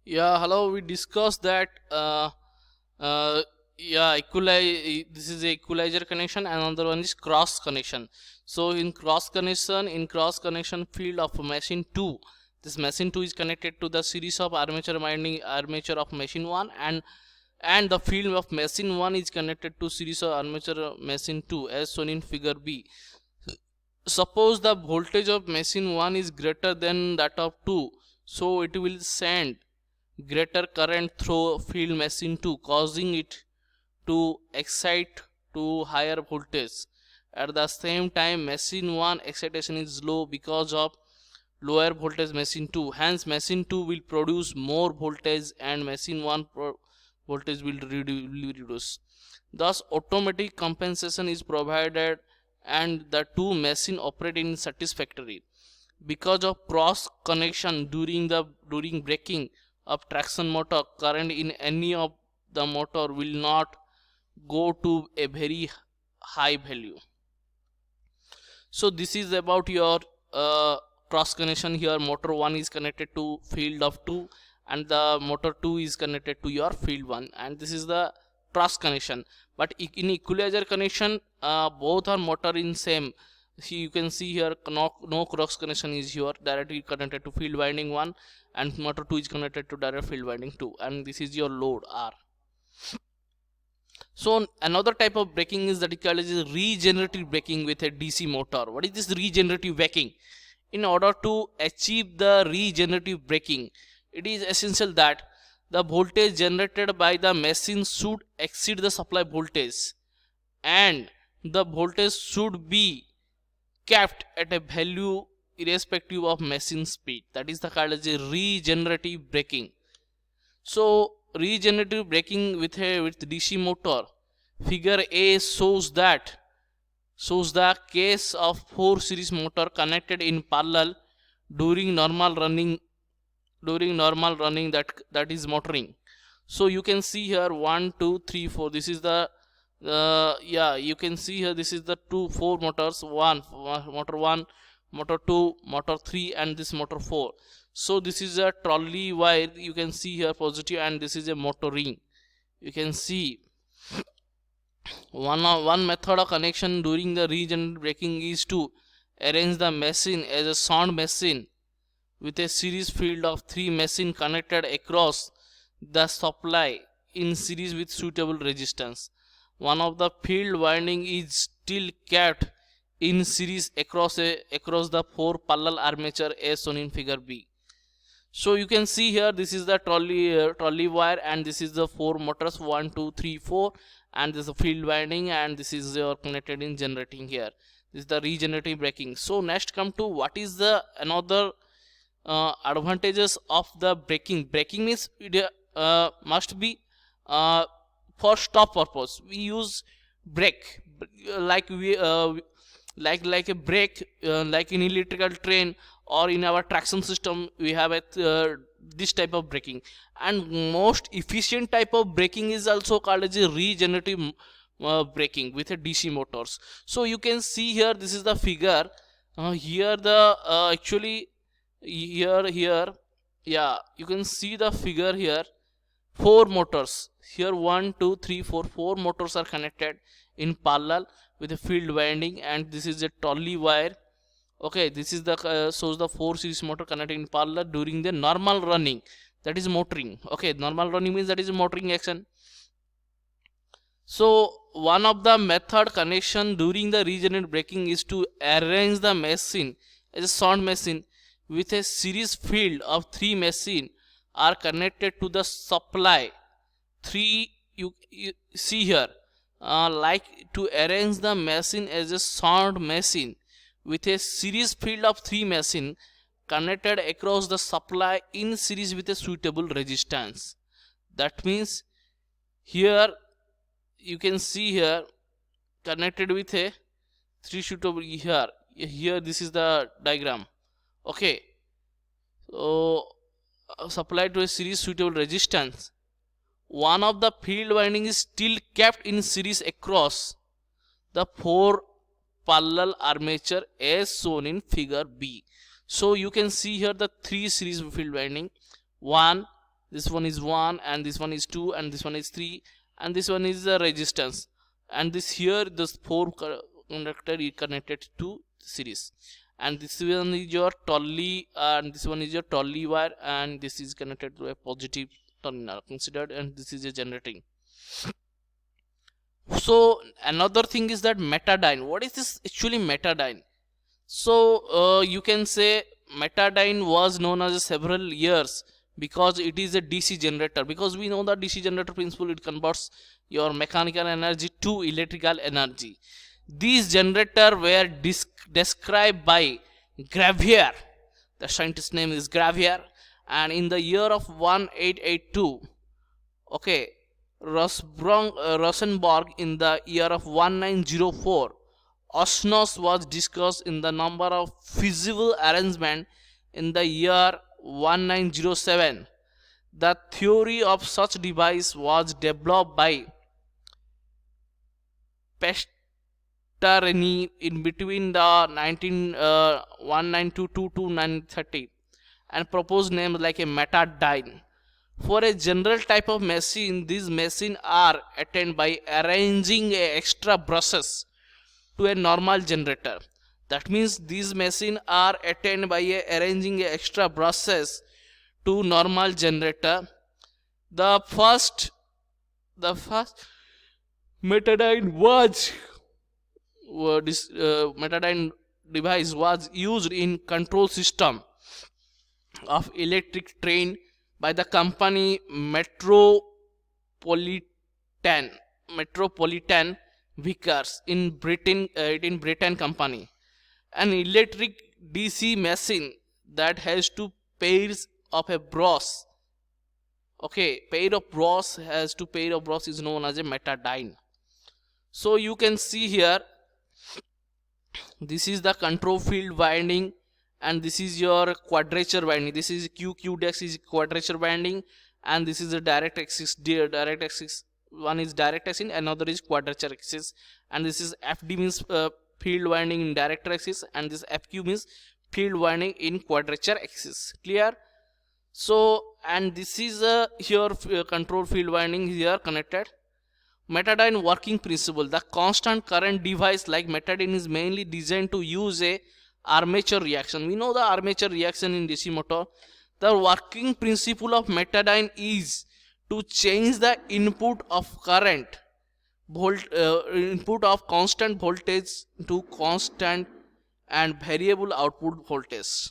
Yeah, hello. We discussed that. Uh, yeah, This is a equalizer connection, and another one is cross connection. So in cross connection field of machine two, this machine two is connected to the series of armature of machine one, and the field of machine one is connected to series of armature machine two, as shown in figure B. Suppose the voltage of machine 1 is greater than that of 2, so it will send greater current through field machine 2, causing it to excite to higher voltage. At the same time, machine 1 excitation is low because of lower voltage machine 2. Hence, machine 2 will produce more voltage and machine 1 voltage will reduce. Thus, automatic compensation is provided and the two machines operate in satisfactory. Because of cross connection during braking of traction motor, current in any of the motor will not go to a very high value. So this is about your cross connection. Here motor 1 is connected to field of 2 and the motor 2 is connected to your field 1, and this is the cross connection. But in equalizer connection, both are motor in same. See, you can see here no cross connection is here, directly connected to field winding 1 and motor 2 is connected to direct field winding 2, and this is your load R. So another type of braking is that called as regenerative braking with a DC motor. What is this regenerative braking? In order to achieve the regenerative braking, it is essential that the voltage generated by the machine should exceed the supply voltage, and the voltage should be kept at a value irrespective of machine speed. That is the called as a regenerative braking. So regenerative braking with DC motor, figure A shows the case of 4 series motor connected in parallel during normal running that is motoring. So you can see here 1 2 3 4, this is the you can see here this is the 4 motors, motor 1, motor 2, motor 3 and this motor 4. So this is a trolley wire, you can see here positive, and this is a motor ring. You can see one method of connection during the regenerative braking is to arrange the machine as a sound machine with a series field of 3 machines connected across the supply in series with suitable resistance. One of the field winding is still kept in series across the 4 parallel armature as shown in figure B. So you can see here this is the trolley wire, and this is the 4 motors 1 2 3 4, and this is the field winding, and this is your connected in generating here. This is the regenerative braking. So next come to what is the another advantages of the braking. Braking means it must be for stop purpose. We use brake like like a brake, like in electrical train or in our traction system we have this type of braking. And most efficient type of braking is also called as a regenerative braking with a DC motors. So you can see here this is the figure. Here the actually here yeah, you can see the figure here. 4 motors here, 1 2 3 4, 4 motors are connected in parallel with a field winding, and this is a trolley wire. Okay, this is the shows the 4 series motor connected in parallel during the normal running, that is motoring. Okay, normal running means that is motoring action. So one of the method connection during the regenerative braking is to arrange the machine as a sound machine with a series field of 3 machines are connected to the supply 3. You see here, like to arrange the machine as a sound machine with a series field of 3 machines connected across the supply in series with a suitable resistance. That means here you can see here connected with a 3 suitable here this is the diagram. Okay, so supplied to a series suitable resistance. One of the field winding is still kept in series across the 4 parallel armature as shown in figure B. So you can see here the 3 series field winding, 1 this one is 1, and this one is 2, and this one is 3, and this one is the resistance, and this here this 4 conductor is connected to series, and this one is your Tolly, and this one is your Tolly wire, and this is connected to a positive terminal considered, and this is a generating. So another thing is that Metadyne. What is this actually Metadyne? So you can say Metadyne was known as several years because it is a DC generator, because we know the DC generator principle, it converts your mechanical energy to electrical energy. These generators were described by Gravier, the scientist name is Gravier, and in the year of 1882, okay, Rosenborg in the year of 1904, Osnos was discussed in the number of feasible arrangement in the year 1907. The theory of such device was developed by Pestarini in between the 1922 to 1930 and proposed names like a Metadyne. For a general type of machine, these machines are attained by arranging a extra brushes to a normal generator. That means these machines are attained by arranging a extra brushes to normal generator. The first Metadyne Metadyne device was used in control system of electric train by the company Metropolitan Vickers in Britain company. An electric DC machine that has two pairs of a brass. Okay, pair of brass is known as a Metadyne. So you can see here, this is the control field winding, and this is your quadrature winding. This is Q dash is quadrature winding, and this is the direct axis. One is direct axis, another is quadrature axis, and this is FD means field winding in direct axis, and this FQ means field winding in quadrature axis. Clear? So, and this is here control field winding here connected. Metadyne working principle. The constant current device like Metadyne is mainly designed to use a armature reaction. We know the armature reaction in DC motor. The working principle of Metadyne is to change the input of constant voltage to constant and variable output voltage.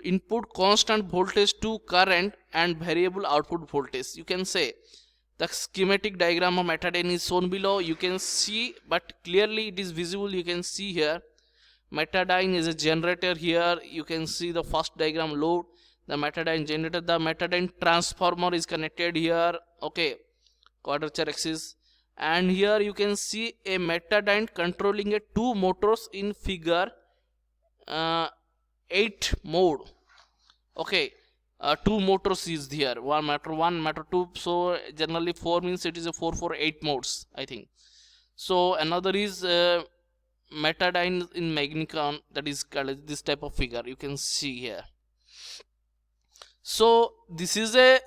Input constant voltage to current and variable output voltage. You can say the schematic diagram of Metadyne is shown below. You can see, but clearly it is visible. You can see here Metadyne is a generator. Here you can see the first diagram, load, the Metadyne generator. The Metadyne transformer is connected here, okay, quadrature axis, and here you can see a Metadyne controlling a two motors in figure 8 mode. Okay, two motors is here, one motor 1, motor 2. So generally 4 means it is a 4/8 modes, I think. So another is Metadyne in Magnicon, that is called this type of figure you can see here. So this is a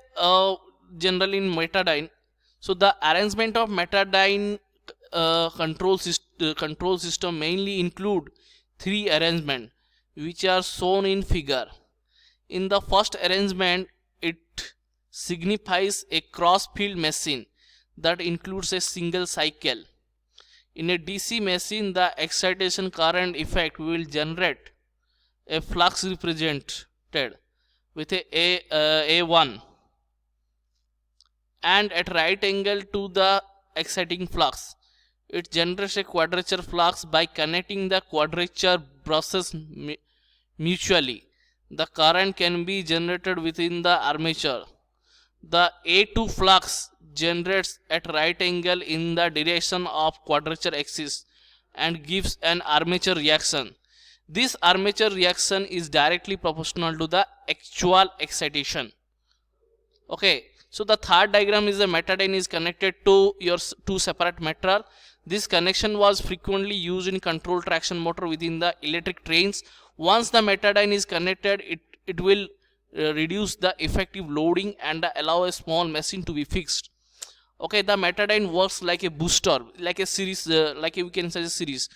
generally in Metadyne. So the arrangement of Metadyne control system mainly include 3 arrangement which are shown in figure. In the first arrangement, it signifies a cross field machine that includes a single cycle. In a DC machine, the excitation current effect will generate a flux represented with A1 and at right angle to the exciting flux. It generates a quadrature flux by connecting the quadrature brushes mutually. The current can be generated within the armature. The A2 flux generates at right angle in the direction of quadrature axis and gives an armature reaction. This armature reaction is directly proportional to the actual excitation. Okay, so the third diagram is the Metadyne is connected to your two separate metal. This connection was frequently used in control traction motor within the electric trains. Once the Metadyne is connected, it will reduce the effective loading and allow a small machine to be fixed. Okay, the Metadine works like a booster, like a series, like we can say a series.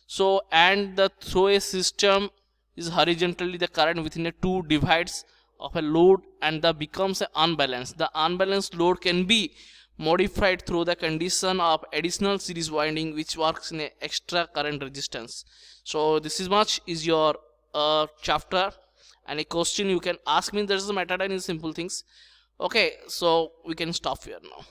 So, and the through a system is horizontally the current within a two divides of a load, and the becomes a unbalanced. The unbalanced load can be modified through the condition of additional series winding, which works in a extra current resistance. So this is much is your chapter, and a question you can ask me. There's a Metadine is simple things. Okay, so we can stop here now.